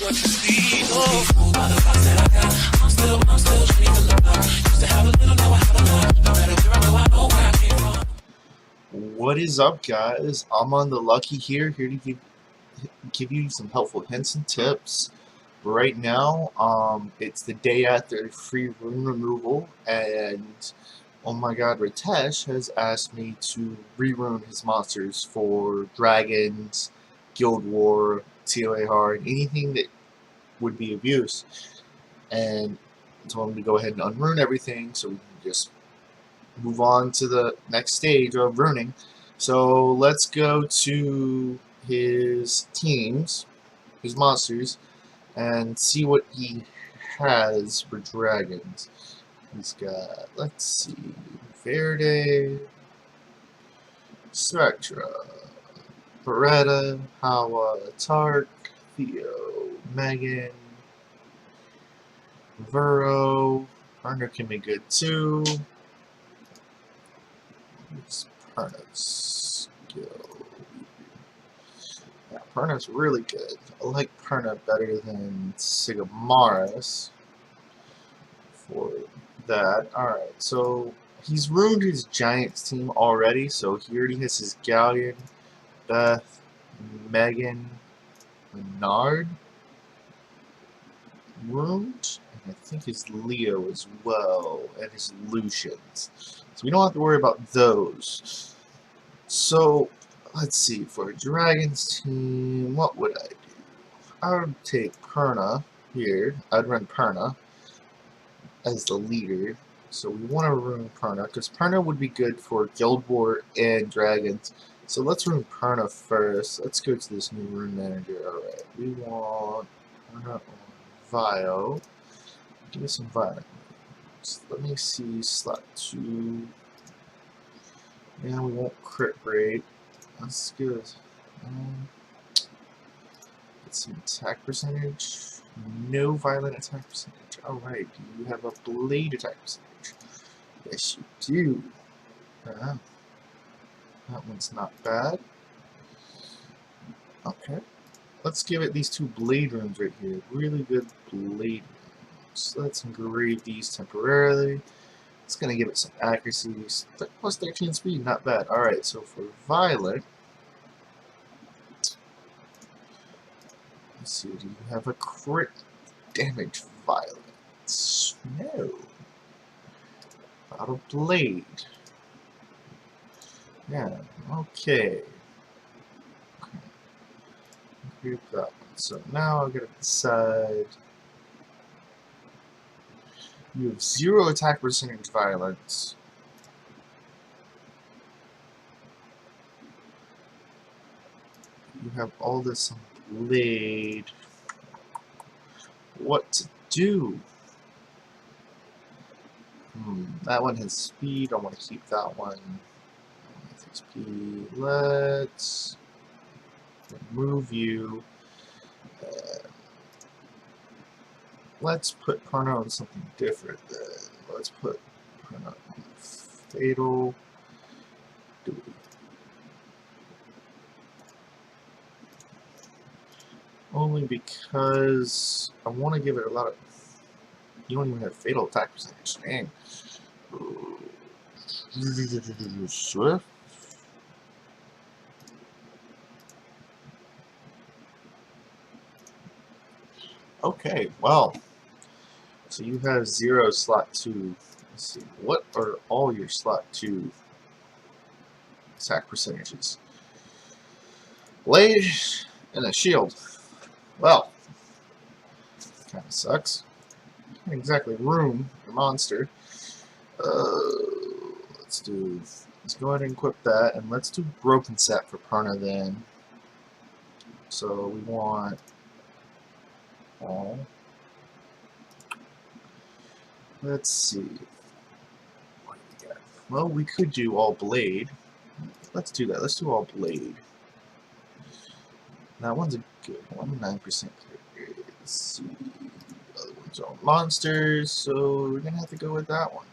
what you see. Oh, by the box that I got, I'm still dreaming to look up. Used to have a little, now I have a lot. No matter where I go, I know where I came from. What is up, guys? I'm on the Lucky here to give you some helpful hints and tips. Right now, it's the day after free room removal, and OMGRitesh has asked me to rerun his monsters for dragons, guild war, TOA hard, anything that would be of use. And I told him to go ahead and unrun everything so we can just move on to the next stage of runing. So let's go to his teams, his monsters, and see what he has for dragons. He's got, let's see, Verde, Spectra, Beretta, Hawa, Tark, Theo, Megan, Vero. Arner can be good too. It's Perna's skill. Yeah, Perna's really good. I like Perna better than Sigamaris for that. Alright, so he's ruined his Giants team already, so he already has his Galleon, Beth, Megan, Menard ruined, and I think his Leo as well, and his Lucians. So we don't have to worry about those. So, let's see, for a Dragons team, what would I do? I would take Perna here. I'd run Perna as the leader. So we want to ruin Perna, because Perna would be good for Guild War and Dragons. So let's ruin Perna first. Let's go to this new rune manager. Alright, we want Perna on Vio. Give me some violent moves. Let me see, slot 2. Yeah, we won't crit rate. That's good. Get some attack percentage. No violent attack percentage. Alright, do you have a blade attack percentage? Yes, you do. That one's not bad. Okay. Let's give it these 2 blade runes right here. Really good blade runes. Let's engrave these temporarily. It's going to give it some accuracy. Plus 13 speed, not bad. Alright, so for Violet, let's see, do you have a crit damage Violet? No. Out of blade. Yeah, okay. Group that one. So now I've got to decide. You have 0 attack percentage violence. You have all this on blade. What to do? That one has speed. I want to keep that one. XP. Let's remove you. Let's put Perna on something different then. Let's put Perna on Fatal. Only because I want to give it a lot of... You don't even have Fatal attack percentage. Dang. Swift. Okay, well, so you have 0 slot 2. Let's see, what are all your slot 2 attack percentages? Blade and a shield. Well, kind of sucks. Can't exactly room your monster. Let's go ahead and equip that, and let's do broken set for Perna then. So we want all. Let's see. What do we got? Well, we could do all blade. Let's do that. Let's do all blade. That one's a good one. 9% crit rate. Let's see. The other ones are monsters, so we're gonna have to go with that one.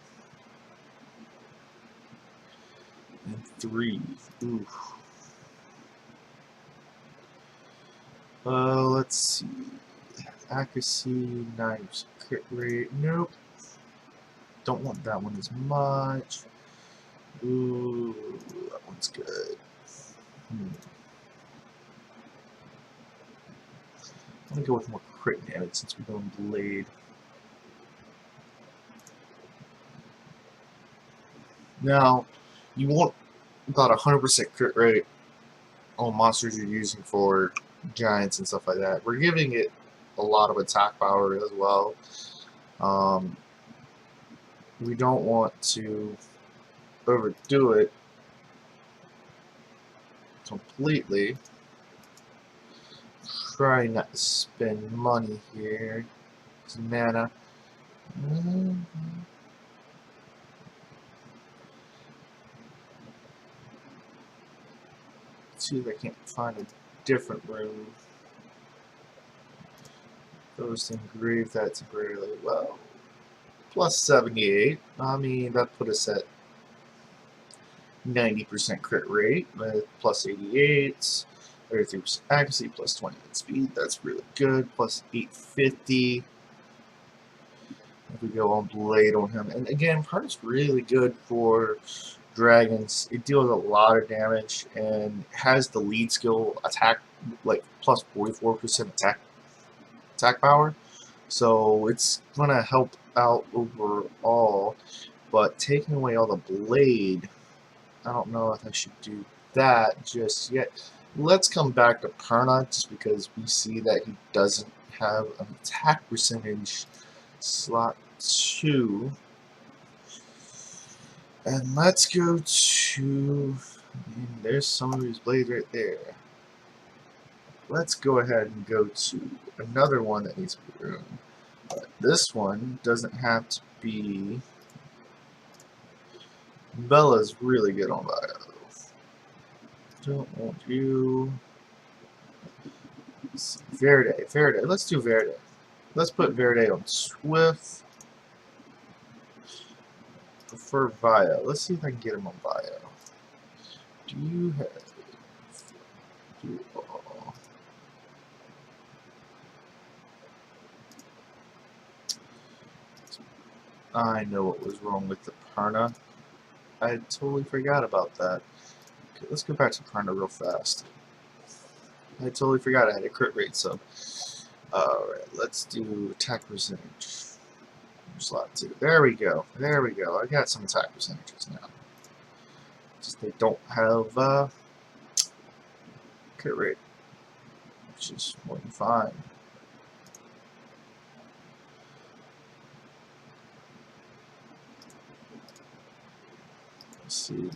And 3. Oof. Let's see. accuracy, 9% crit rate. Nope. Don't want that one as much. Ooh, that one's good. I'm gonna go with more crit damage since we're going blade. Now, you want about 100% crit rate on monsters you're using for giants and stuff like that. We're giving it a lot of attack power as well. We don't want to overdo it completely. Try not to spend money here. It's mana. Let's see if I can't find a different room. Those engrave that temporarily. Well, plus 78. I mean, that put us at 90% crit rate with plus 88. 33% accuracy, plus 28 speed. That's really good. Plus 850. If we go on blade on him, and again, part is really good for dragons. It deals a lot of damage and has the lead skill attack, like plus 44% attack power. So it's gonna help out overall. But taking away all the blade, I don't know if I should do that just yet. Let's come back to Perna just because we see that he doesn't have an attack percentage slot 2. And let's go to, there's some of his blades right there. Let's go ahead and go to another one that needs to be ruined. This one doesn't have to be. Bella's really good on bio. Don't want you. Verde. Let's do Verde. Let's put Verde on Swift. Prefer Bio. Let's see if I can get him on Bio. Do you have... I know what was wrong with the Perna. I totally forgot about that. Okay, let's go back to Perna real fast. I totally forgot I had a crit rate, so... Alright, let's do attack percentage. Slot 2. There we go. I got some attack percentages now. Just they don't have crit rate, which is more than fine. Let's see.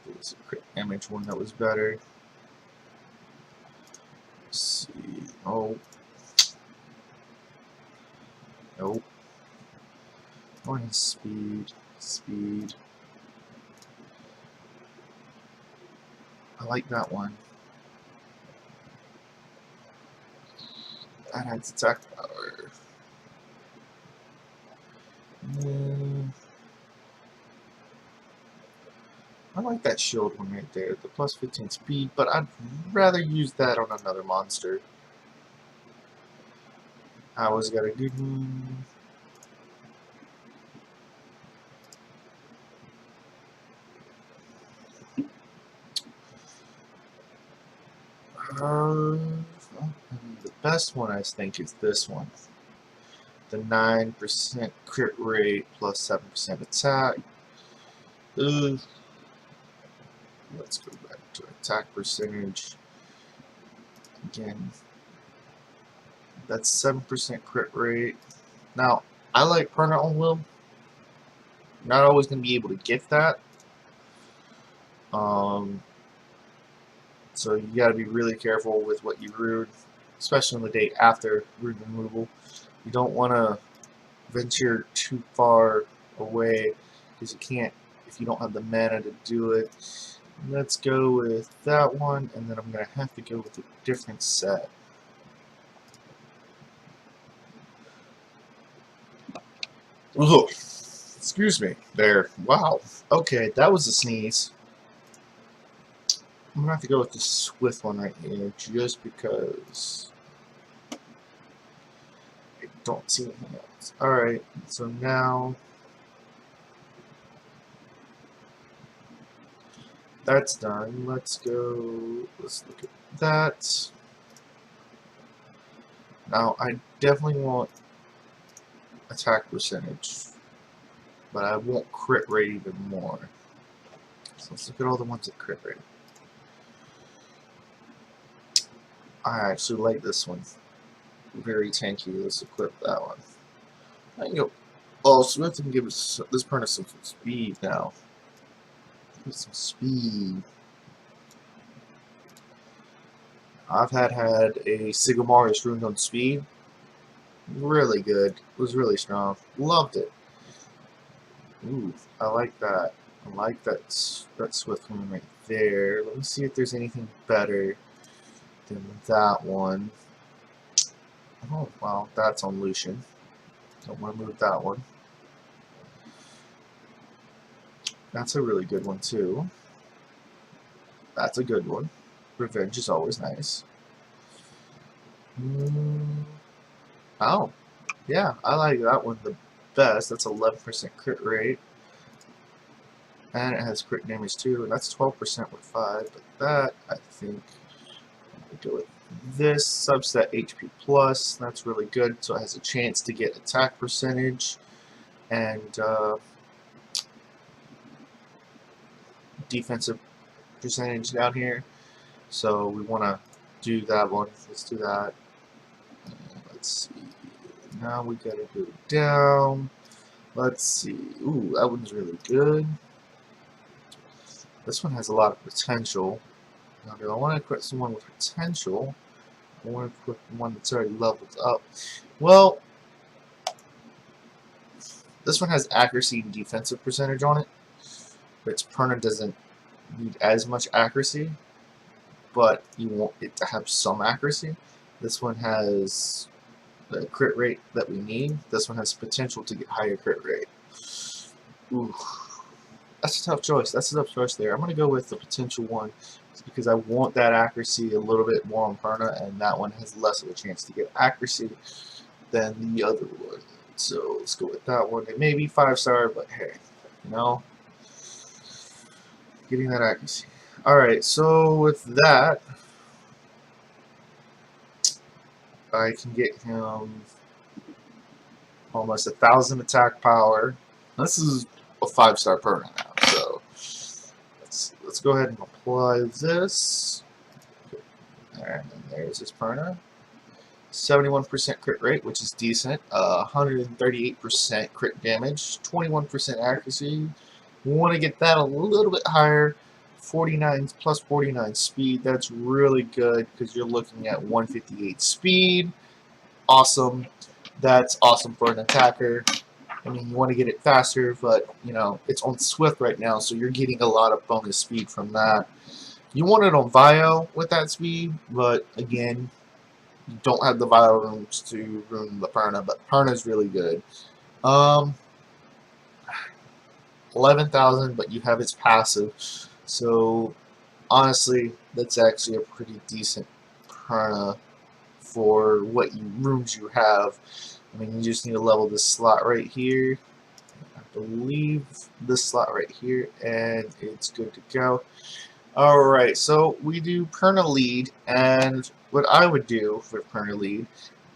There's a crit damage one that was better. Let's see. Oh. Nope. Going speed. I like that one. That adds attack power. I like that shield one right there, the plus 15 speed, but I'd rather use that on another monster. I always got a good one. The best one I think is this one. The 9% crit rate plus 7% attack. Let's go back to attack percentage. Again, that's 7% crit rate. Now, I like Perna on Will. Not always going to be able to get that. So you got to be really careful with what you root, especially on the day after root removal. You don't want to venture too far away because you can't if you don't have the mana to do it. Let's go with that one, and then I'm going to have to go with a different set. Oh, excuse me there. Wow. Okay, that was a sneeze. I'm going to have to go with the Swift one right here, just because don't see anything else. Alright, so now that's done. Let's go, let's look at that. Now, I definitely want attack percentage, but I want crit rate even more. So let's look at all the ones that crit rate. I actually like this one. Very tanky. Let's equip that one. I can go. Oh, so we have to give this partner some speed now. Give it some speed. I've had a Sigamaris ruined on speed. Really good. Was really strong. Loved it. Ooh, I like that. I like that Swift one right there. Let me see if there's anything better than that one. Oh, well, that's on Lucian. Don't want to move that one. That's a really good one, too. That's a good one. Revenge is always nice. Oh, yeah, I like that one the best. That's 11% crit rate. And it has crit damage, too. And that's 12% with 5. But that, I think, I'll go with this subset HP plus. That's really good. So it has a chance to get attack percentage and defensive percentage down here. So we want to do that one. Let's do that. Let's see. Now we gotta go down. Let's see. Ooh, that one's really good. This one has a lot of potential. Now, do I want to equip someone with potential? I want to equip one that's already leveled up. Well, this one has accuracy and defensive percentage on it. Its Perna doesn't need as much accuracy, but you want it to have some accuracy. This one has the crit rate that we need. This one has potential to get higher crit rate. Ooh, that's a tough choice. That's a tough choice there. I'm going to go with the potential one because I want that accuracy a little bit more on Perna, and that one has less of a chance to get accuracy than the other one. So let's go with that one. It may be 5-star, but hey, you know, getting that accuracy. Alright, so with that, I can get him almost 1,000 attack power. This is a 5-star Perna now, so let's go ahead and apply this. And then there's this Perna. 71% crit rate, which is decent. 138% crit damage. 21% accuracy. We want to get that a little bit higher. 49 plus 49 speed. That's really good because you're looking at 158 speed. Awesome. That's awesome for an attacker. I mean, you want to get it faster, but you know it's on Swift right now, so you're getting a lot of bonus speed from that. You want it on Vio with that speed, but again, you don't have the Vio rooms to ruin the Perna, but Perna's really good. 11,000, but you have its passive, so honestly, that's actually a pretty decent Perna for what rooms you have. I mean, you just need to level this slot right here. I believe this slot right here, and it's good to go. Alright, so we do Perna lead, and what I would do for Perna lead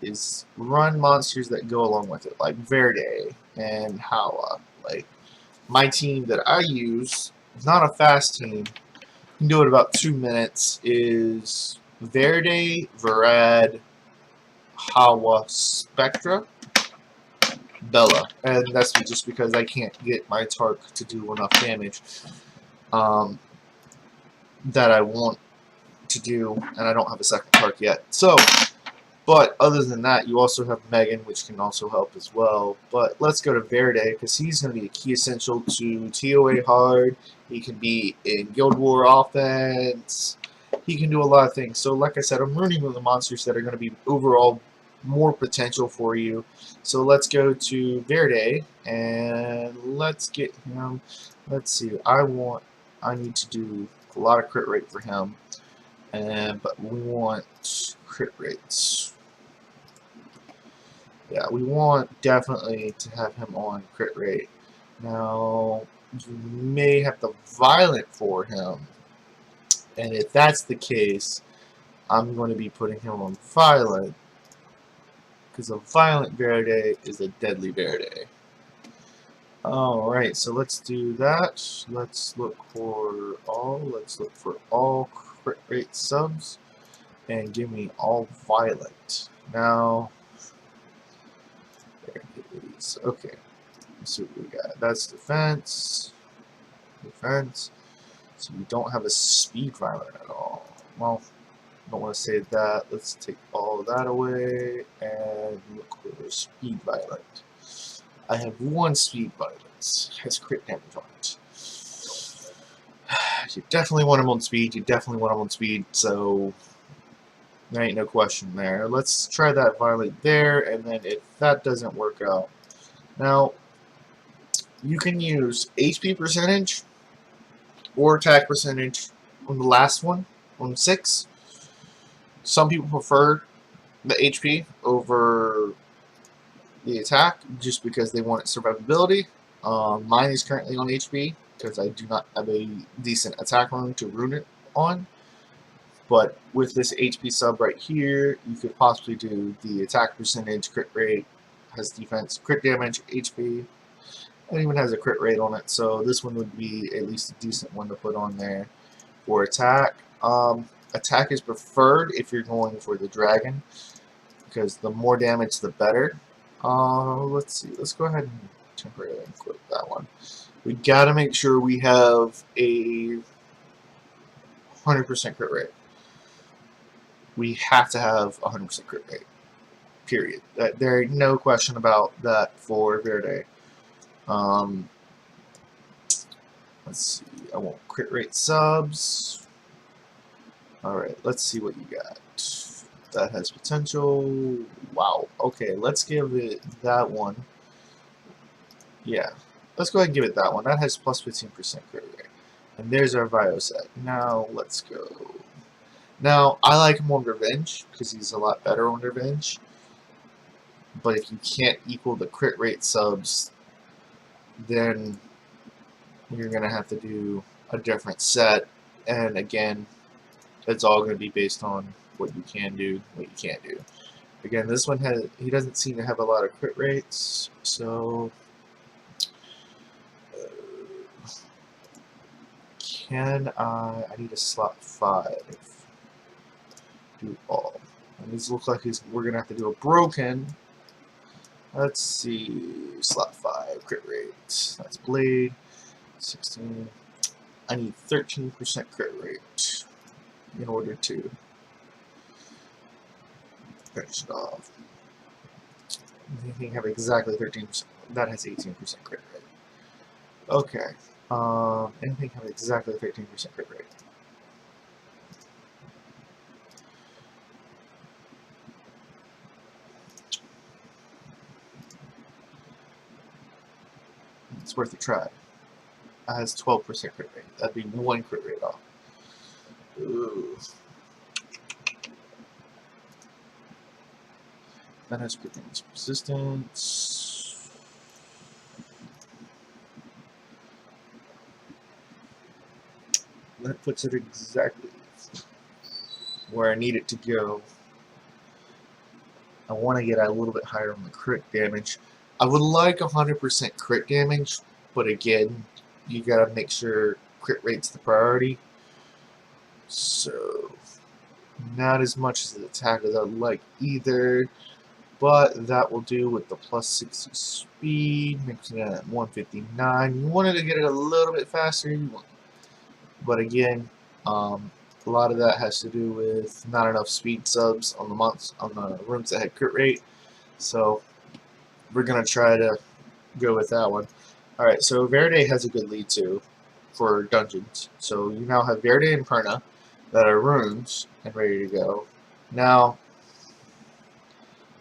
is run monsters that go along with it, like Verde and Hawa. Like, my team that I use, not a fast team, can do it about 2 minutes, is Verde, Verad, Hawa, Spectra, Bella. And that's just because I can't get my Tark to do enough damage that I want to do, and I don't have a second Tark yet. So, but other than that, you also have Megan, which can also help as well. But let's go to Verde, because he's going to be a key essential to TOA hard. He can be in Guild War offense. He can do a lot of things. So like I said, I'm running with the monsters that are going to be overall more potential for you. So let's go to Verde, and let's get him. Let's see. I need to do a lot of crit rate for him, but we want crit rates. Yeah, we want definitely to have him on crit rate. Now, you may have the violent for him, and if that's the case, I'm going to be putting him on violent, because a violent Verde is a deadly Verde. Alright, so let's do that. Let's look for all crit rate subs, and give me all violent. Now, there it is. Okay, let's see what we got. That's defense. Defense. So we don't have a speed violent at all. Well, don't want to say that. Let's take all of that away and look for speed violent. I have one speed violence. Has crit damage on it. You definitely want him on speed. You definitely want him on speed. So there ain't no question there. Let's try that violent there, and then if that doesn't work out, now you can use HP percentage or attack percentage on the last one, on 6. Some people prefer the HP over the attack just because they want survivability. Mine is currently on HP because I do not have a decent attack rune to rune it on. But with this HP sub right here, you could possibly do the attack percentage, crit rate, has defense, crit damage, HP. It even has a crit rate on it, so this one would be at least a decent one to put on there for attack. Attack is preferred if you're going for the dragon, because the more damage the better. Let's see, let's go ahead and temporarily equip that one. We gotta make sure we have a 100% crit rate. We have to have 100% crit rate, period. There ain't no question about that for Verde. Let's see, I want crit rate subs. Alright, let's see what you got. That has potential. Wow. Okay, let's give it that one. Yeah, let's go ahead and give it that one. That has plus 15% crit rate. And there's our Vio set. Now, let's go. Now, I like him on Revenge, because he's a lot better on Revenge. But if you can't equal the crit rate subs, then you're going to have to do a different set. And again, it's all going to be based on what you can do, what you can't do. Again, this one he doesn't seem to have a lot of crit rates, so I need a slot 5. Do all. And these look like we're going to have to do a broken. Let's see, slot 5, crit rate. That's blade, 16. I need 13% crit rate in order to finish it off. Anything have exactly 13%? That has 18% crit rate. Okay. Anything have exactly 13% crit rate? It's worth a try. That has 12% crit rate. That'd be 1 crit rate off. Ooh. That has crit damage resistance. That puts it exactly where I need it to go. I want to get a little bit higher on the crit damage. I would like 100% crit damage, but again, you gotta make sure crit rate's the priority. So, not as much as the attack as I'd like either, but that will do with the plus 60 speed, mixing it at 159. You wanted to get it a little bit faster, but again, a lot of that has to do with not enough speed subs on the rooms that had crit rate. So we're gonna try to go with that one. Alright, so Verde has a good lead too for dungeons. So you now have Verde and Perna that are runes and ready to go. Now,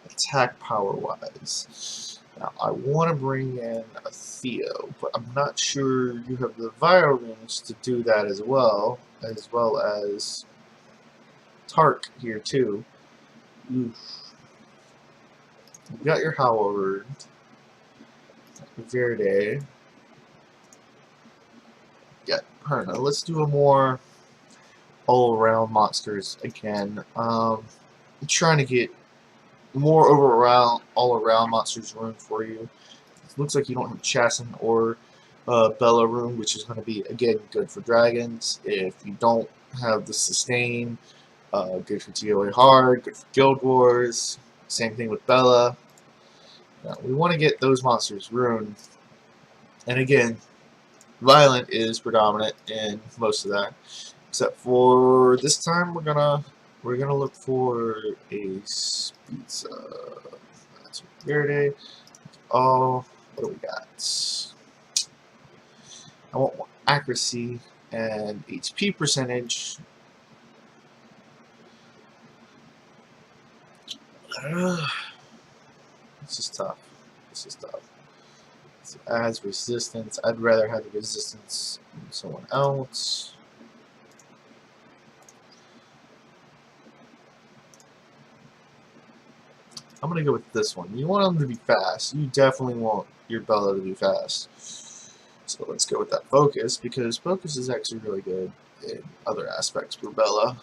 attack power wise. Now I want to bring in a Theo, but I'm not sure you have the Vio runes to do that as well as Tark here too. Oof. You got your Howard, Verde. Yeah, Perna. Let's do a more all-around monsters again. I'm trying to get more all-around monsters rune for you. It looks like you don't have Chassin or Bella rune, which is going to be, again, good for dragons. If you don't have the sustain, good for TOA hard, good for Guild Wars. Same thing with Bella. We want to get those monsters rune. And again, violent is predominant in most of that. Except for this time we're gonna look for a speed sub. That's Verde. Oh, what do we got? I want more accuracy and HP percentage. This is tough. This is tough. So adds resistance. I'd rather have the resistance than someone else. I'm gonna go with this one. You want them to be fast. You definitely want your Bella to be fast. So let's go with that focus, because focus is actually really good in other aspects for Bella.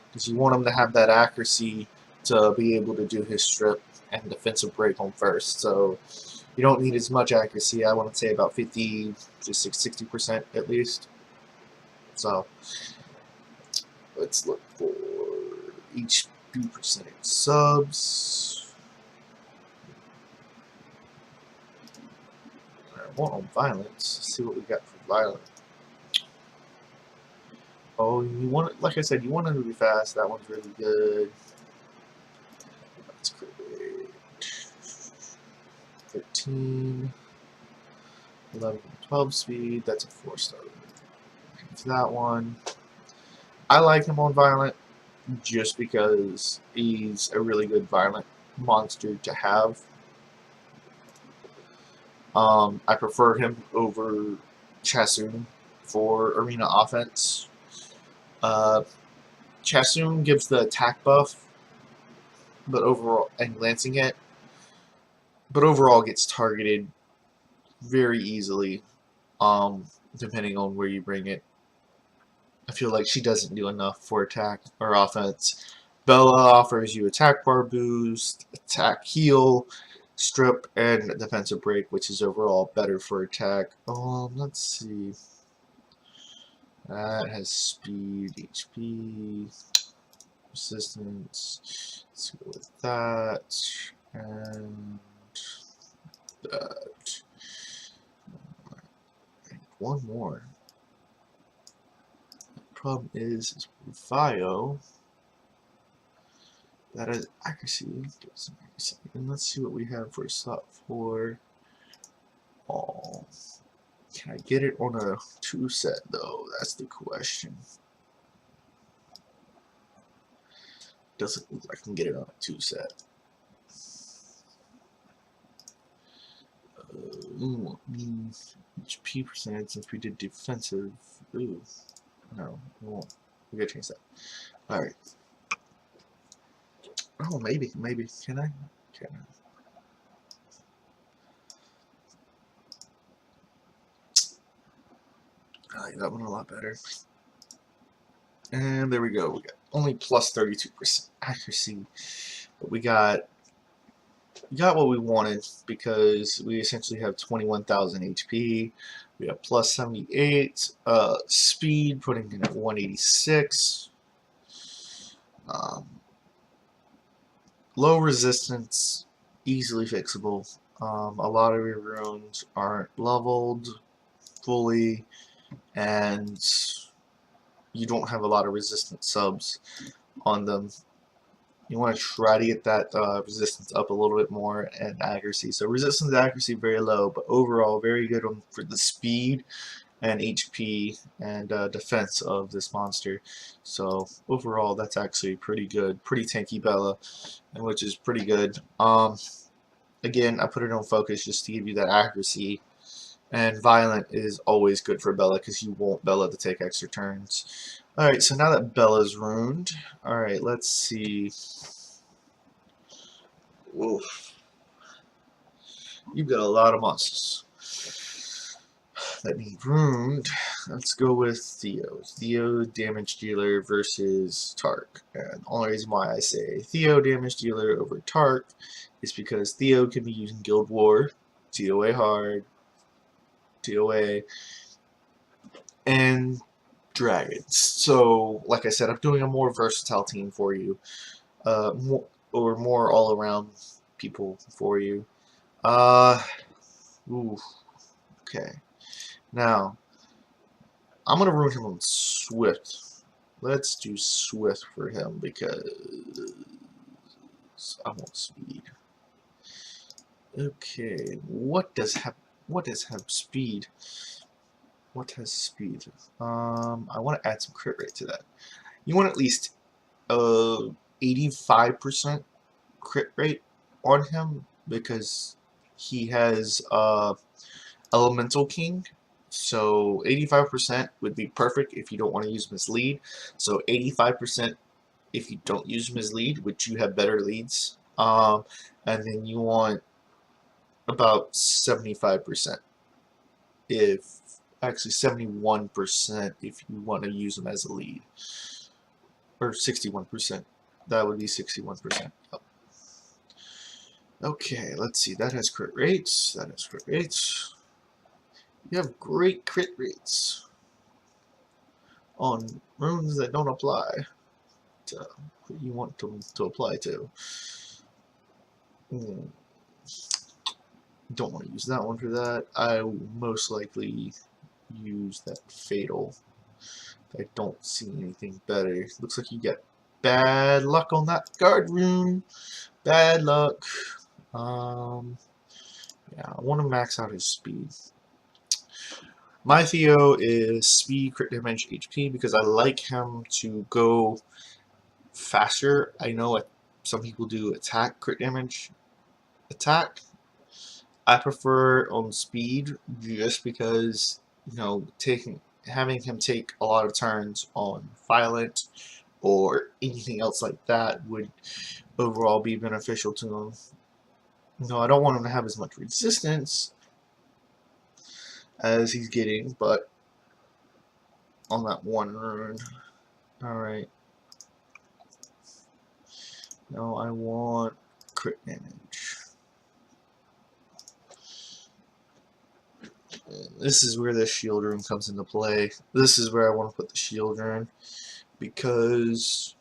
Because you want him to have that accuracy to be able to do his strip and defensive break on first. So you don't need as much accuracy. I want to say about 50, just 60% at least. So let's look for HP percentage subs. I want on violence. Let's see what we got for violence. Oh, you want it, like I said, you want it to be fast. That one's really good. That's great. 13, 11, 12 speed. That's a 4-star. It's that one. I like him on violent just because he's a really good violent monster to have. I prefer him over Chassoon for arena offense. Chassoon gives the attack buff, but overall, and glancing hit, but overall gets targeted very easily, depending on where you bring it. I feel like she doesn't do enough for attack or offense. Bella offers you attack bar boost, attack heal, strip, and defensive break, which is overall better for attack. Let's see. That has speed, HP, resistance. Let's go with that. And that. One more. The problem is Vio. That is accuracy. Give some accuracy. And let's see what we have for a slot for all. Can I get it on a 2-set though? That's the question. Doesn't look like I can get it on a 2-set. HP percentage since we did defensive. Ooh. No, we won't. We gotta change that. Alright. Oh, maybe. Can I? Can I? I like that one a lot better. And there we go. We got only plus 32% accuracy. But we got what we wanted because we essentially have 21,000 HP. We have plus 78 speed, putting in at 186. Low resistance, easily fixable. A lot of your runes aren't leveled fully, and you don't have a lot of resistance subs on them. You want to try to get that resistance up a little bit more and accuracy. So resistance and accuracy very low, but overall very good for the speed and HP and defense of this monster. So overall that's actually pretty good, pretty tanky Bella, and which is pretty good. Again, I put it on focus just to give you that accuracy. And violent is always good for Bella because you want Bella to take extra turns. Alright, so now that Bella's ruined, alright, let's see. Oof. You've got a lot of monsters that need ruined. Let's go with Theo. Theo damage dealer versus Tark. And the only reason why I say Theo damage dealer over Tark is because Theo can be using Guild War, TOA hard, TOA, and dragons. So, like I said, I'm doing a more versatile team for you, more all around people for you. Ooh, okay. Now, I'm gonna ruin him on Swift. Let's do Swift for him because I want speed. Okay, what does have speed? What has speed? I want to add some crit rate to that. You want at least 85% crit rate on him because he has Elemental King. So 85% would be perfect if you don't want to use Mislead. So 85% if you don't use Mislead, which you have better leads. And then you want about 75% if actually 71% if you want to use them as a lead, or 61%. That would be 61%. Okay, let's see. That has crit rates. That has crit rates. You have great crit rates on runes that don't apply to who you want them to apply to. Don't want to use that one for that. I will most likely use that fatal. I don't see anything better. Looks like you get bad luck on that guard rune. Bad luck. Yeah, I want to max out his speed. My Theo is speed, crit damage, HP because I like him to go faster. I know some people do attack, crit damage, attack. I prefer on speed just because, you know, having him take a lot of turns on violent or anything else like that would overall be beneficial to him. No, I don't want him to have as much resistance as he's getting, but on that one rune. Alright. No, I want crit damage. And this is where the shield rune comes into play. This is where I want to put the shield rune because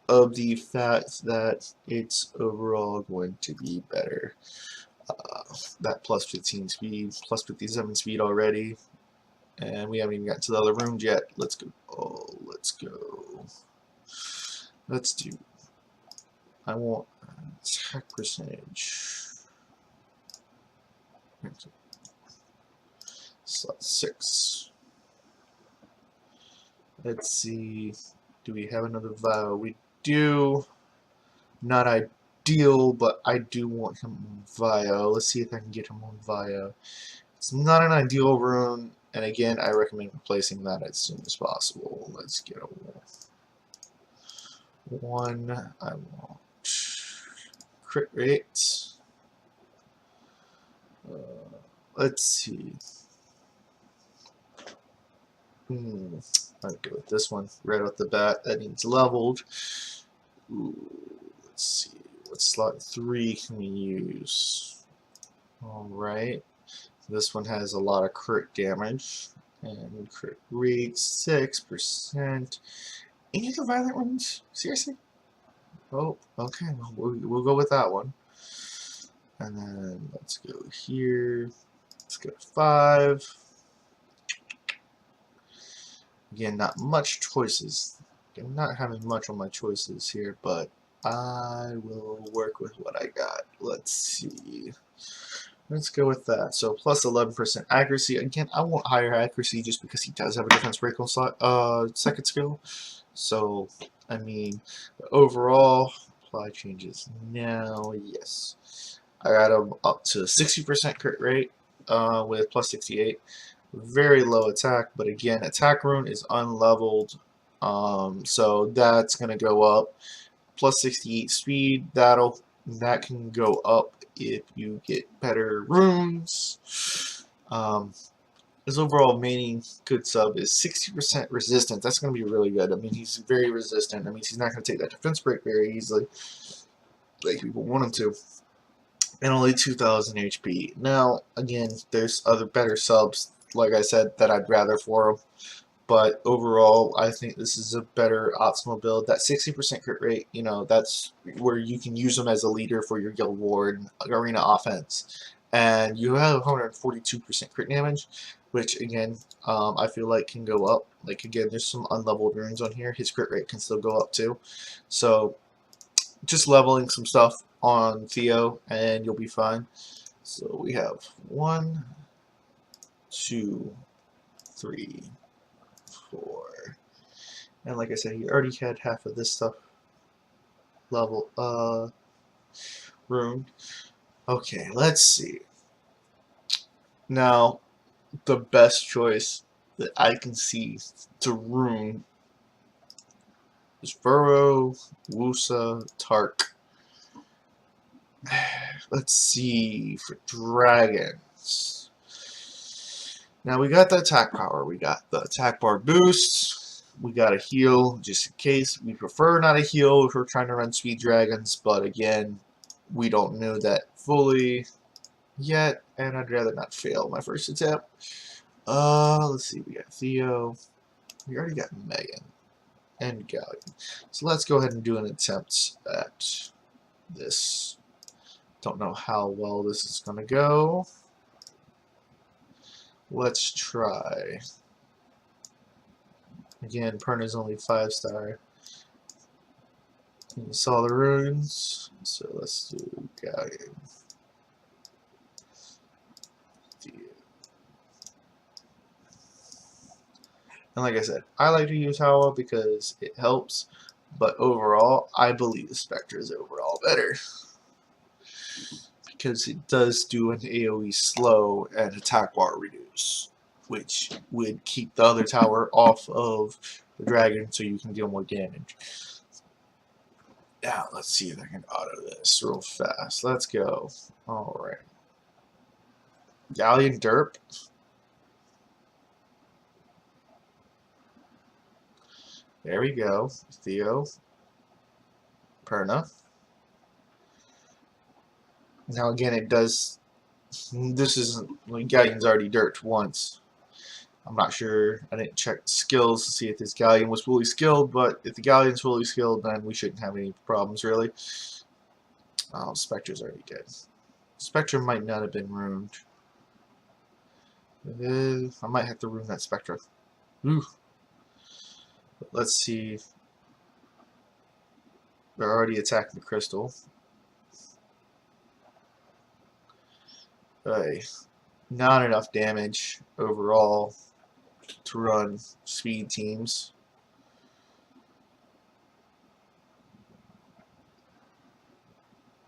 of the fact that it's overall going to be better. That plus 15 speed, plus 57 speed already, and we haven't even gotten to the other rooms yet. Let's go. Oh, let's go. Let's do. I want attack percentage. Slot 6. Let's see. Do we have another vow? We do. Not ideal, but I do want him on Vio. Let's see if I can get him on Vio. It's not an ideal rune, and again, I recommend replacing that as soon as possible. Let's get a one. I want crit rate. Let's see. I'll go with this one right off the bat. That needs leveled. Ooh, let's see. What slot 3 can we use? Alright. This one has a lot of crit damage. And crit rate 6%. Any other violent ones? Seriously? Oh, okay. We'll go with that one. And then let's go here. Let's go to 5. Again, not much choices. I'm not having much on my choices here, but I will work with what I got. Let's see. Let's go with that. So plus 11% accuracy. Again, I want higher accuracy just because he does have a defense break on slot, second skill. So, I mean, overall, apply changes now. Yes. I got him up to 60% crit rate with plus 68. Very low attack, but again, attack rune is unleveled, so that's going to go up. Plus 68 speed, that'll That can go up if you get better runes. His overall main good sub is 60% resistance. That's going to be really good. I mean, he's very resistant. That means he's not going to take that defense break very easily, like people want him to. And only 2,000 HP. Now, again, there's other better subs, like I said, that I'd rather for him. But overall, I think this is a better optimal build. That 60% crit rate, you know, that's where you can use them as a leader for your guild war and arena offense. And you have 142% crit damage, which again, I feel like can go up. Like again, there's some unleveled runes on here. His crit rate can still go up too. So just leveling some stuff on Theo and you'll be fine. So we have 1, 2, 3, 4. And like I said, he already had half of this stuff level ruined. Okay, let's see. Now, the best choice that I can see to rune is Furrow, Wusa, Tark. Let's see for dragons. Now we got the attack power. We got the attack bar boost. We got a heal just in case. We prefer not a heal if we're trying to run speed dragons, but again, we don't know that fully yet, and I'd rather not fail my first attempt. Let's see. We got Theo. We already got Megan and Galleon. So let's go ahead and do an attempt at this. Don't know how well this is going to go. Let's try. Again, Perna's only 5-star. You saw the runes, so let's do Galleon. And like I said, I like to use Hawa because it helps, but overall, I believe the Spectre is overall better. Because it does do an AoE slow and attack bar reduce, which would keep the other tower off of the dragon so you can deal more damage. Now, let's see if I can auto this real fast. Let's go. Alright. Galleon Derp. There we go. Theo. Perna. Now again, it does. This isn't. Like, Galleon's already dirt once. I'm not sure. I didn't check skills to see if this Galleon was fully skilled, but if the Galleon's fully skilled, then we shouldn't have any problems really. Oh, Spectre's already dead. Spectre might not have been ruined. I might have to ruin that Spectre. Ooh. Let's see. They're already attacking the crystal. Not enough damage overall to run speed teams.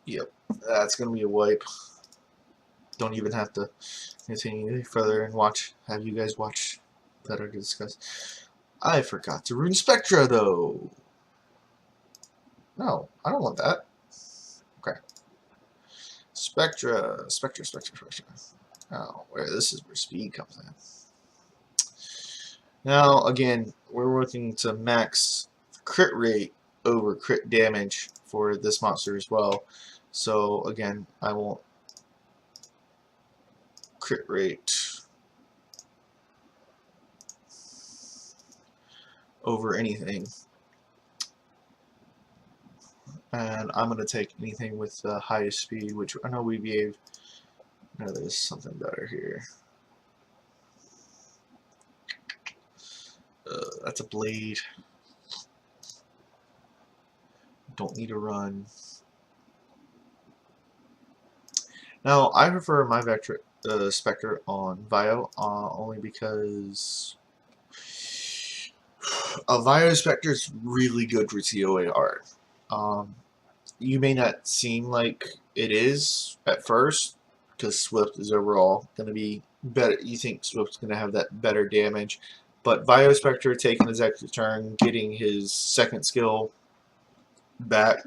Yep, that's going to be a wipe. Don't even have to continue any further and have you guys watch that or discuss. I forgot to rune Spectra though. No, I don't want that. Okay. Spectra. Oh, this is where speed comes in. Now, again, we're looking to max crit rate over crit damage for this monster as well. So, again, I won't crit rate over anything. And I'm going to take anything with the highest speed, which I know we gave. No, there's something better here. That's a blade. Don't need to run. Now, I prefer my Spectre on Vio, only because a Vio Spectre is really good for TOA art. You may not seem like it is at first, because Swift is overall going to be better. You think Swift's going to have that better damage, but Vio Spectre taking his extra turn, getting his second skill back,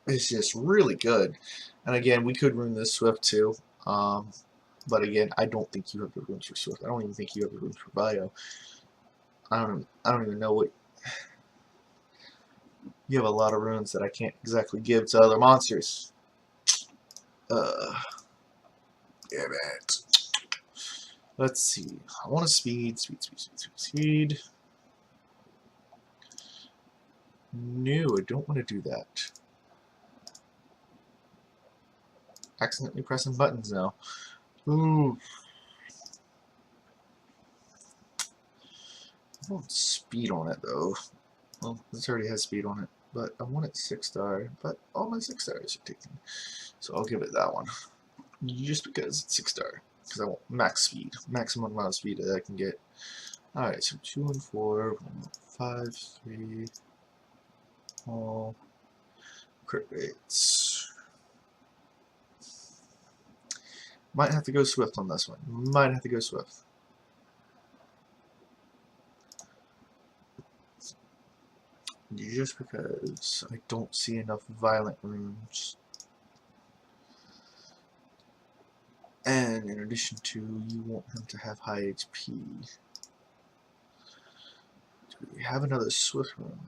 is just really good. And again, we could rune this Swift too. But again, I don't think you have the runes for Swift. I don't even think you have the runes for Bio. I don't even know what. You have a lot of runes that I can't exactly give to other monsters. Damn it. Let's see. I want a speed. Speed. No, I don't want to do that. Accidentally pressing buttons now. Ooh. I want speed on it though. Well, this already has speed on it, but I want it 6-star. But all my 6-stars are taken, so I'll give it that one. Just because it's 6-star, because I want max speed, maximum amount of speed that I can get. All right, so 2 and 4, 5, 3, all crit rates. Might have to go Swift on this one. Might have to go Swift. Just because I don't see enough violent runes. And in addition to, you want him to have high HP. Do we have another Swift rune?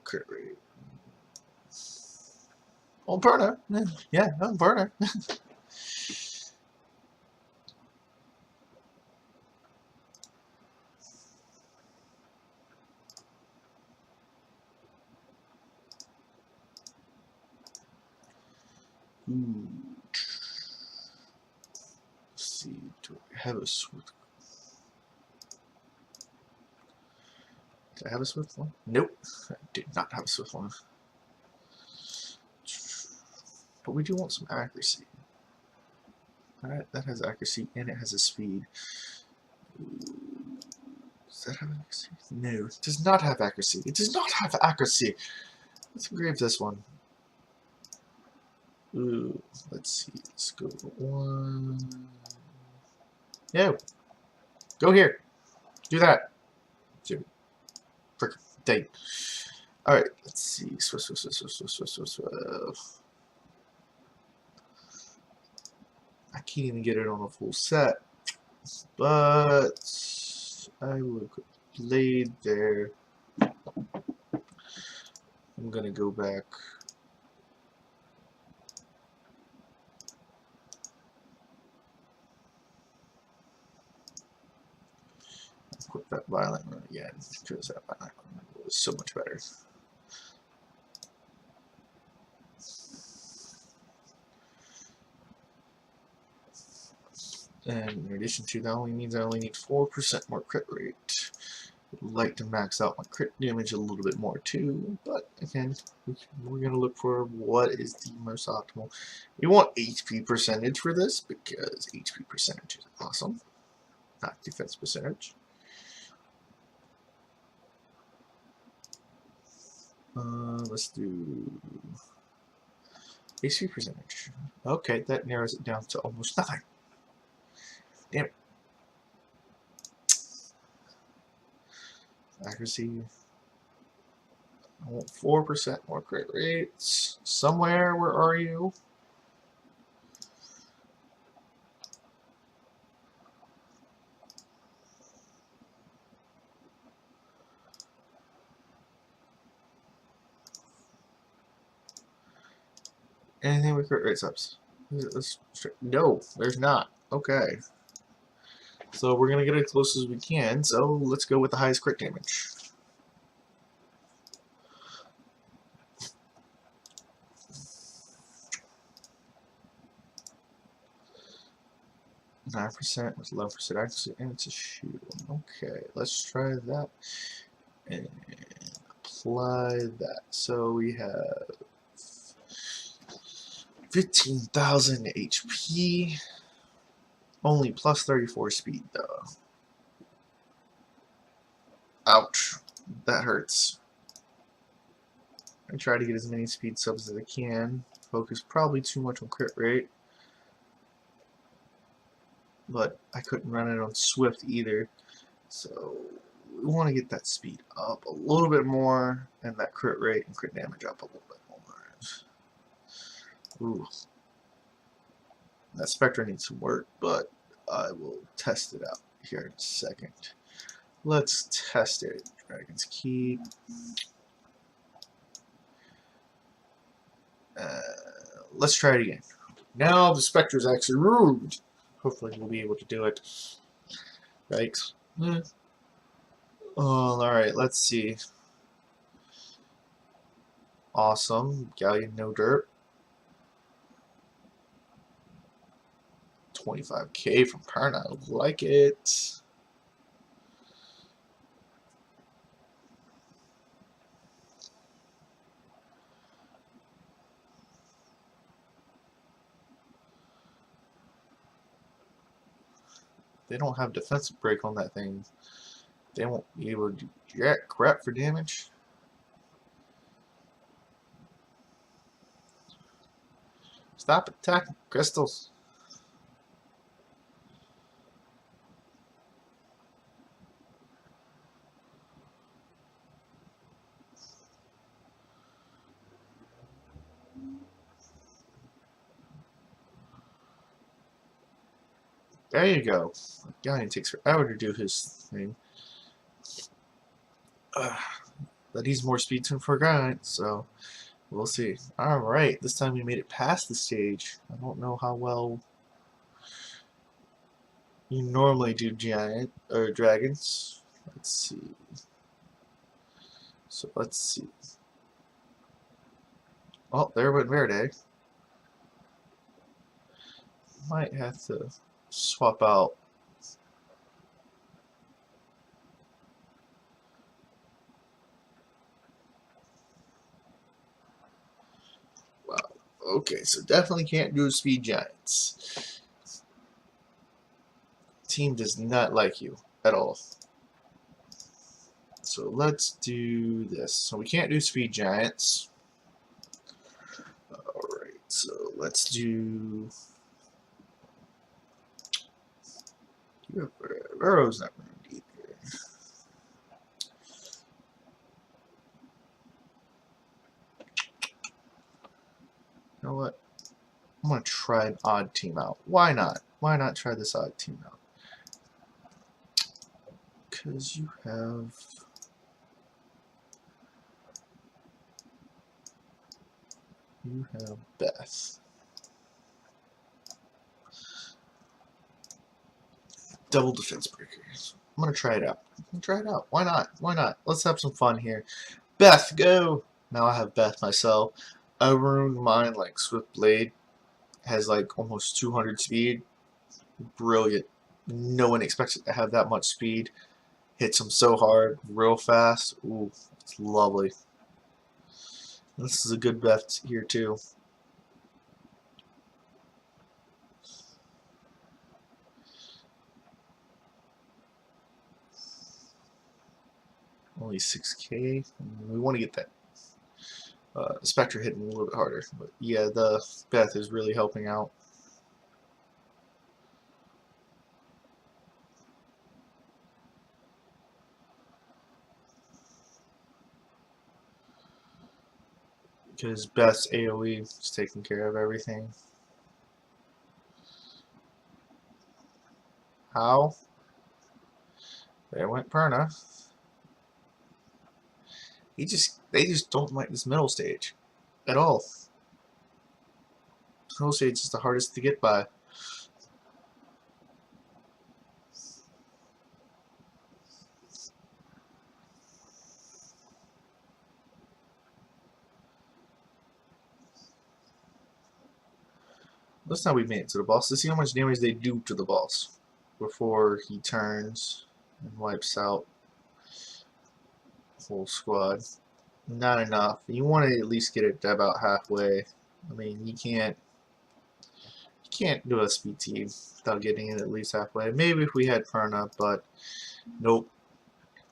Crit rate. Oh, burner. Yeah, burner. Let's see, do I have a Swift? Did I have a Swift one? Nope, I did not have a Swift one. But we do want some accuracy. Alright, that has accuracy and it has a speed. Does that have accuracy? No, it does not have accuracy. It does not have accuracy. Let's engrave this one. Ooh, let's see. Let's go 1. No. Go here. Do that. Dude. Frickin' dang. Alright, let's see. Swift. I can't even get it on a full set. But I will put blade there. I'm gonna go back. Put that violent rune again because that violent rune was so much better. And in addition to that, only means I only need 4% more crit rate. I'd like to max out my crit damage a little bit more too, but again, we're going to look for what is the most optimal. We want HP percentage for this because HP percentage is awesome, not defense percentage. Let's do HP percentage. Okay, that narrows it down to almost nothing. Damn it. Accuracy. I want 4% more crit rates. Somewhere, where are you? Anything with crit rates ups? No, there's not. Okay. So we're going to get it as close as we can, so let's go with the highest crit damage. %, with 11% accuracy, and it's a shield. Okay, let's try that and apply that. So we have 15,000 HP. Only plus 34 speed, though. Ouch. That hurts. I try to get as many speed subs as I can. Focus probably too much on crit rate. But I couldn't run it on Swift either. So we want to get that speed up a little bit more and that crit rate and crit damage up a little bit more. Ooh. That Spectre needs some work, but I will test it out here in a second. Let's test it. Dragon's Keep. Let's try it again. Now the Spectre is actually rude. Hopefully we'll be able to do it. Yikes. Oh, alright, let's see. Awesome. Galleon, no dirt. 25k from Perna. I like it. They don't have defensive break on that thing. They won't be able to do jack crap for damage. Stop attacking crystals. There you go. Galleon takes forever to do his thing. But he's more speed tuned for a giant, so we'll see. Alright, this time we made it past the stage. I don't know how well you normally do giant or dragons. Let's see. So let's see. Oh, there went Verde. Might have to swap out. Wow. Okay, so definitely can't do speed giants. Team does not like you at all. So let's do this. So we can't do speed giants. Alright, so let's do. Arrow's not going to be there. You know what? I'm going to try an odd team out. Why not? Why not try this odd team out? Because you have. You have Beth. Double defense breakers. I'm gonna try it out. Try it out. Why not? Why not? Let's have some fun here. Beth, go! Now I have Beth myself. I ruined mine like Swift Blade. Has like almost 200 speed. Brilliant. No one expects it to have that much speed. Hits them so hard, real fast. Ooh, it's lovely. This is a good Beth here too. Only 6k. We want to get that Spectre hitting a little bit harder. But yeah, the Beth is really helping out. Because Beth's AoE is taking care of everything. How? There went Perna. They just don't like this middle stage at all. This middle stage is the hardest to get by. This time we made it to the boss. Let's see how much damage they do to the boss before he turns and wipes out the whole squad. Not enough. You want to at least get it about halfway. I mean, you can't do a speed team without getting it at least halfway. Maybe if we had Perna, but nope.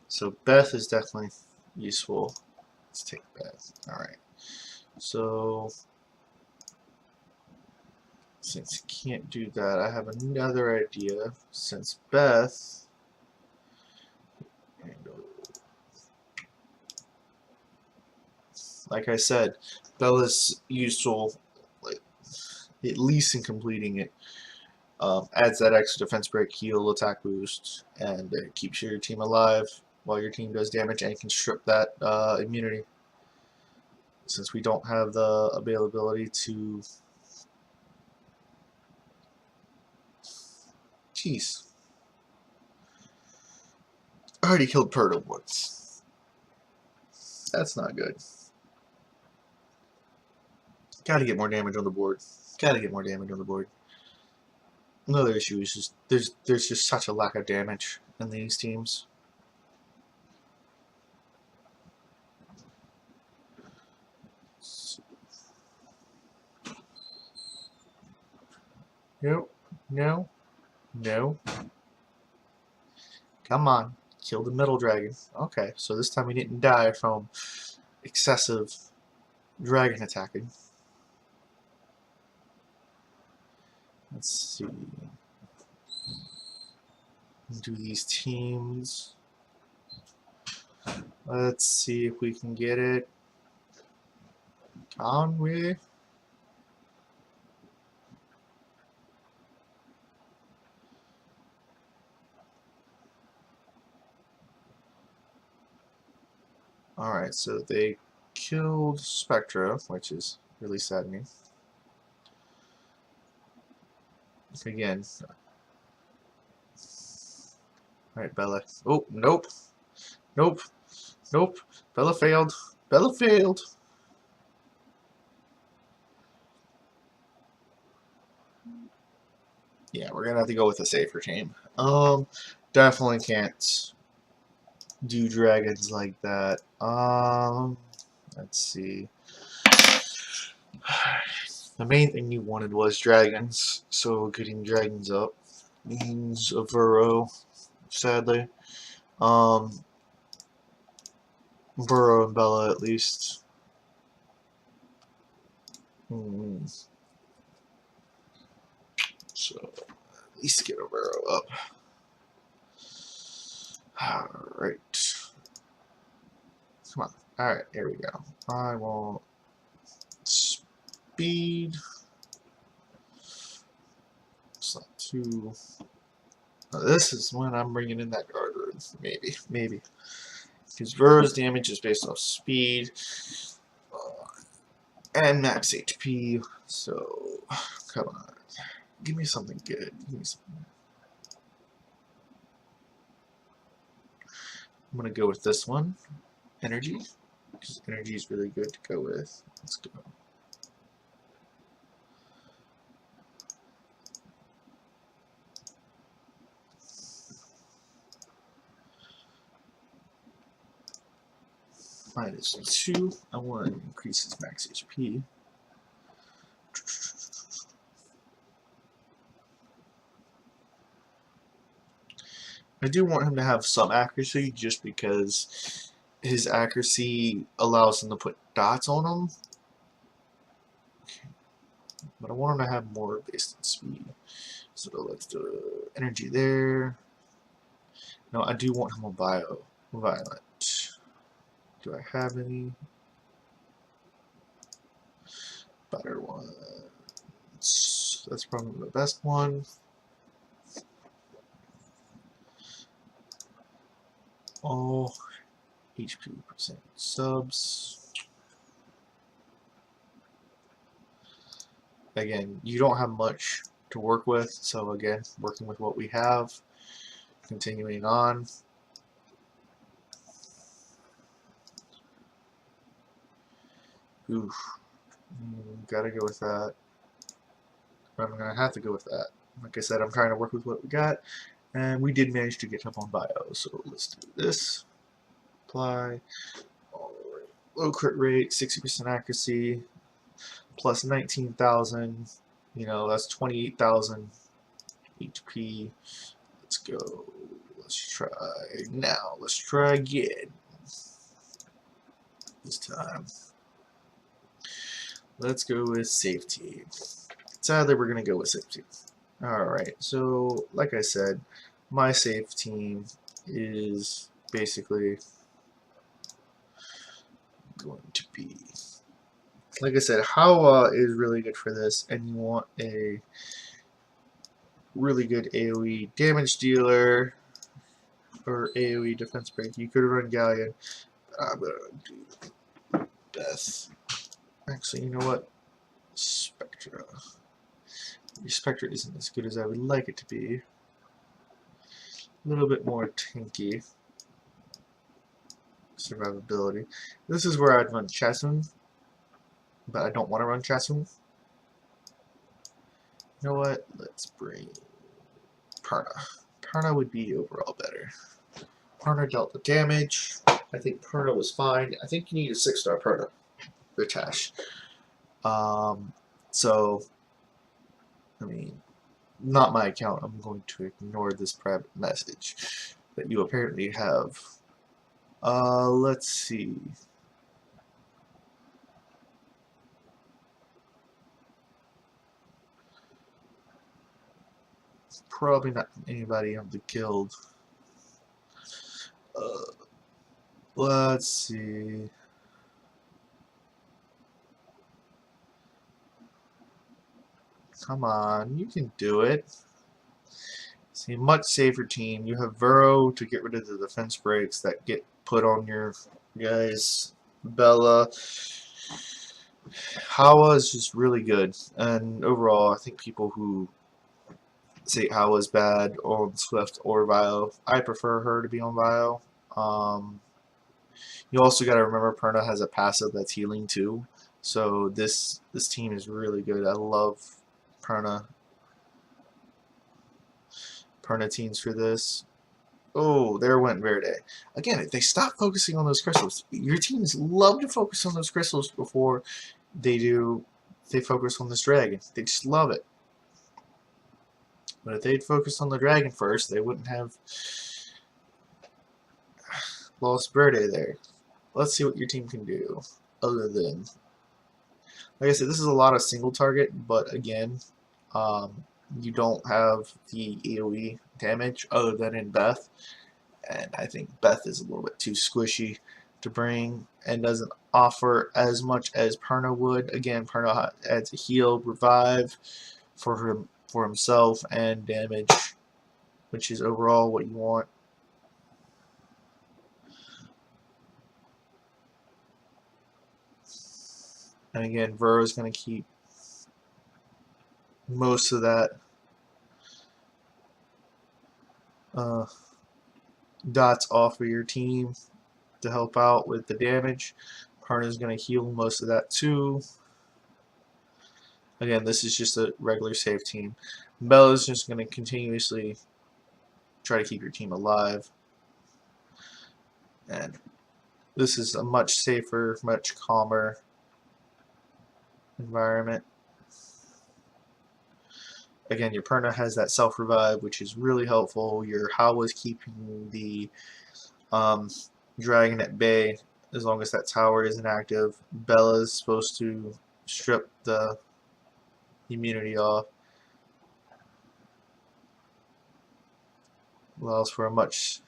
So Beth is definitely useful. Let's take Beth. Alright. So since you can't do that, I have another idea. Since Beth like I said, Bella's useful. Like at least in completing it. Adds that extra defense break, heal, attack boost, and it keeps your team alive while your team does damage, and you can strip that immunity. Since we don't have the availability to... Jeez. I already killed Purtle once. That's not good. Gotta get more damage on the board. Gotta get more damage on the board. Another issue is just there's just such a lack of damage in these teams. No, no, no. Come on, kill the middle dragon. Okay, so this time he didn't die from excessive dragon attacking. Let's see. Do these teams. Let's see if we can get it. Can we? Alright, so they killed Spectra, which is really saddening. Again. Alright, Bella. Oh, nope. Nope. Nope. Bella failed. Bella failed. Yeah, we're gonna have to go with a safer team. Definitely can't do dragons like that. Let's see. The main thing you wanted was dragons, so getting dragons up means a Burrow, sadly. Burrow and Bella at least. So at least get a Burrow up. Alright. Come on. Alright, here we go. I want speed. It's not too... This is when I'm bringing in that guard rune. Maybe. Because Burrow's damage is based off speed and max HP. So, come on. Give me something good. Give me something. I'm going to go with this one. Energy. Because energy is really good to go with. Let's go. -2. I want to increase his max HP. I do want him to have some accuracy just because his accuracy allows him to put dots on him. But I want him to have more based on speed. So let's do energy there. No, I do want him a violet. Do I have any better ones? That's probably the best one. All HP percent subs. Again, you don't have much to work with, so again, working with what we have. Continuing on. Oof. Gotta go with that. I'm gonna have to go with that. Like I said, I'm trying to work with what we got. And we did manage to get up on bio, so let's do this. Apply. Alright. Low crit rate, 60% accuracy, plus 19,000. You know, that's 28,000 HP. Let's go. Let's try now. Let's try again. This time. Let's go with safety. Sadly, we're going to go with safety. Alright, so like I said, my safe team is basically going to be like I said, Hawa is really good for this, and you want a really good AoE damage dealer or AoE defense break. You could run Galleon. I'm gonna do Death. Actually, you know what? Spectra. Your Spectra isn't as good as I would like it to be. A little bit more tanky. Survivability. This is where I'd run Chasm, but I don't want to run Chasm. You know what? Let's bring Perna. Perna would be overall better. Perna dealt the damage. I think Perna was fine. I think you need a 6-star Perna. Ritesh. So, I mean, not my account. I'm going to ignore this private message that you apparently have. Let's see. Probably not anybody on the guild. Let's see. Come on, you can do it. See, much safer team. You have Vero to get rid of the defense breaks that get put on your guys. Bella. Hawa is just really good. And overall, I think people who say Hawa's bad on Swift or Vio, I prefer her to be on Vio. You also got to remember Perna has a passive that's healing too. So this team is really good. I love Perna teams for this. Oh, there went Verde. Again, if they stop focusing on those crystals, your teams love to focus on those crystals before they focus on this dragon. They just love it. But if they'd focused on the dragon first, they wouldn't have lost Verde there. Let's see what your team can do. Other than, like I said, this is a lot of single target, but again, you don't have the AoE damage other than in Beth, and I think Beth is a little bit too squishy to bring and doesn't offer as much as Perna would. Again, Perna adds a heal, revive for himself and damage, which is overall what you want. And again, Vero is going to keep most of that dots off of your team to help out with the damage. Perna is going to heal most of that too. Again, this is just a regular safe team. Bella is just going to continuously try to keep your team alive. And this is a much safer, much calmer environment. Again, your Perna has that self-revive, which is really helpful. Your Hawa is keeping the dragon at bay as long as that tower isn't active. Bella is supposed to strip the immunity off. Allows for a much...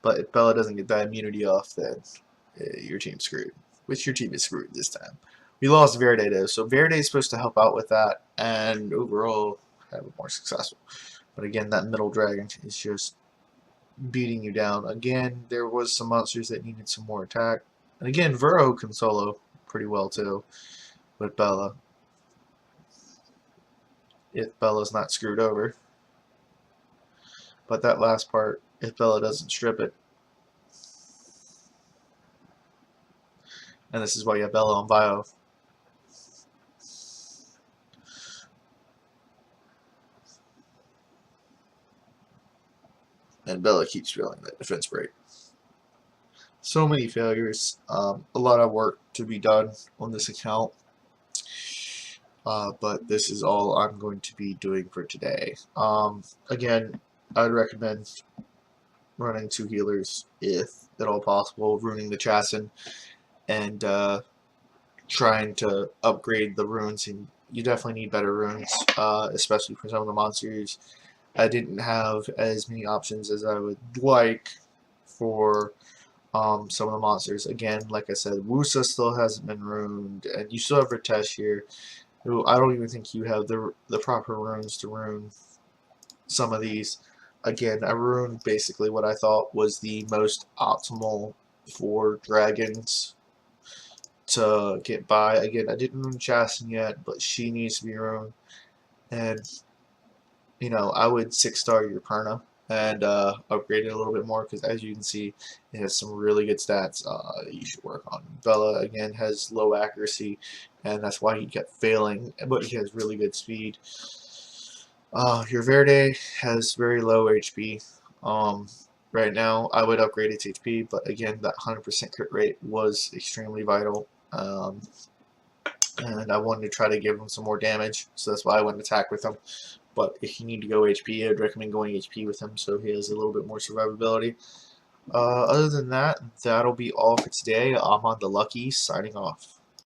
But if Bella doesn't get that immunity off, then your team's screwed. Which your team is screwed this time. We lost Verde though, so Verde is supposed to help out with that and overall have it more successful. But again, that middle dragon is just beating you down. Again, there was some monsters that needed some more attack. And again, Vero can solo pretty well too with Bella. If Bella's not screwed over. But that last part, if Bella doesn't strip it. And this is why you have Bella on Bio. And Bella keeps failing that defense break. So many failures. A lot of work to be done on this account. But this is all I'm going to be doing for today. Again, I would recommend running 2 healers if at all possible, ruining the Chassin, and trying to upgrade the runes. And you definitely need better runes, especially for some of the monsters. I didn't have as many options as I would like for some of the monsters. Again, like I said, Wusa still hasn't been ruined, and you still have Ritesh here, who I don't even think you have the proper runes to rune some of these. Again, I ruined basically what I thought was the most optimal for dragons to get by. Again, I didn't ruin Chasten yet, but she needs to be ruined. And, you know, I would 6-star your Perna and upgrade it a little bit more, because as you can see, it has some really good stats you should work on. Bella, again, has low accuracy, and that's why he kept failing, but he has really good speed. Your Verde has very low HP. Right now, I would upgrade its HP, but again, that 100% crit rate was extremely vital. And I wanted to try to give him some more damage, so that's why I went attack with him. But if you need to go HP, I'd recommend going HP with him, so he has a little bit more survivability. Other than that, that'll be all for today. I'm on the Lucky, signing off.